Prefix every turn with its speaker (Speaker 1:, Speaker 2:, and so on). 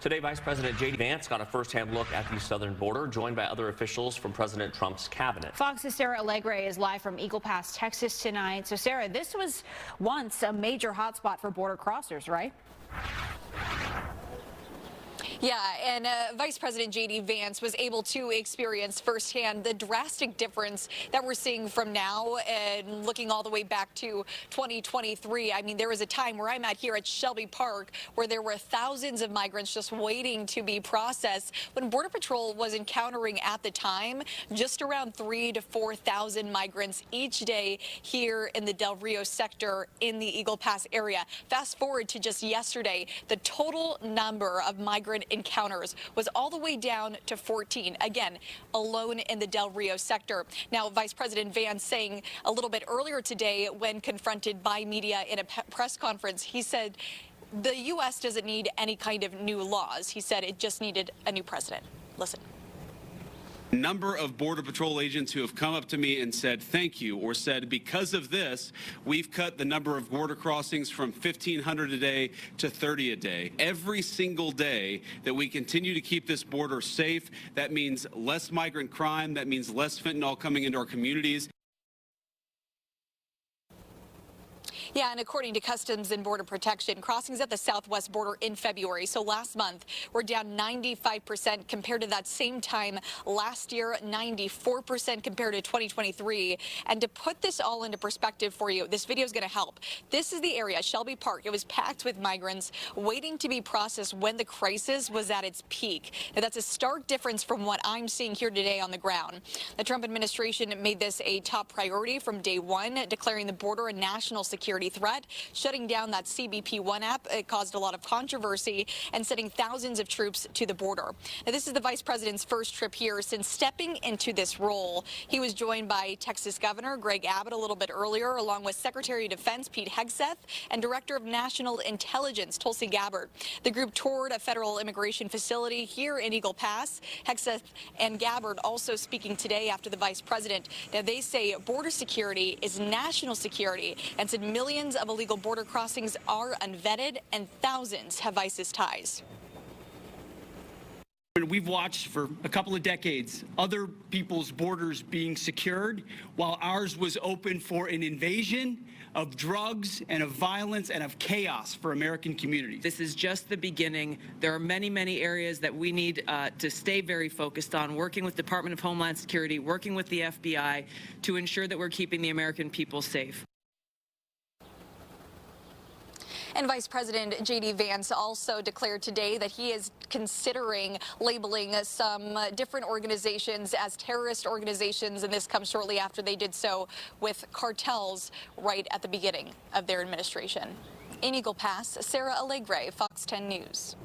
Speaker 1: Today, Vice President JD Vance got a first-hand look at the southern border, joined by other officials from President Trump's cabinet.
Speaker 2: Fox's Sarah Alegre is live from Eagle Pass, Texas tonight. So, Sarah, this was once a major hotspot for border crossers, right?
Speaker 3: Yeah, and Vice President JD Vance was able to experience firsthand the drastic difference that we're seeing from now and looking all the way back to 2023. I mean, there was a time where I'm at here at Shelby Park where there were thousands of migrants just waiting to be processed when Border Patrol was encountering at the time just around 3,000 to 4,000 migrants each day here in the Del Rio sector in the Eagle Pass area. Fast forward to just yesterday, the total number of migrant encounters was all the way down to 14, again, alone in the Del Rio sector. Now, Vice President Vance saying a little bit earlier today when confronted by media in a press conference, he said the U.S. doesn't need any kind of new laws. He said it just needed a new president. Listen.
Speaker 4: Number of Border Patrol agents who have come up to me and said thank you, or said because of this we've cut the number of border crossings from 1,500 a day to 30 a day. Every single day that we continue to keep this border safe, that means less migrant crime, that means less fentanyl coming into our communities.
Speaker 3: Yeah, and according to Customs and Border Protection, crossings at the southwest border in February, so last month, were down 95% compared to that same time last year, 94% compared to 2023. And to put this all into perspective for you, this video is going to help. This is the area, Shelby Park. It was packed with migrants waiting to be processed when the crisis was at its peak. Now, that's a stark difference from what I'm seeing here today on the ground. The Trump administration made this a top priority from day one, declaring the border a national security threat, shutting down that CBP One app. It caused a lot of controversy and sending thousands of troops to the border. Now, this is the vice president's first trip here since stepping into this role. He was joined by Texas Governor Greg Abbott a little bit earlier, along with Secretary of Defense Pete Hegseth and Director of National Intelligence Tulsi Gabbard. The group toured a federal immigration facility here in Eagle Pass. Hegseth and Gabbard also speaking today after the vice president. Now, they say border security is national security and said millions of illegal border crossings are unvetted and thousands have ISIS ties.
Speaker 5: We've watched for a couple of decades other people's borders being secured while ours was open for an invasion of drugs and of violence and of chaos for American communities.
Speaker 6: This is just the beginning. There are many, many areas that we need to stay very focused on, working with Department of Homeland Security, working with the FBI to ensure that we're keeping the American people safe.
Speaker 3: And Vice President JD Vance also declared today that he is considering labeling some different organizations as terrorist organizations, and this comes shortly after they did so with cartels right at the beginning of their administration. In Eagle Pass, Sarah Alegre, Fox 10 News.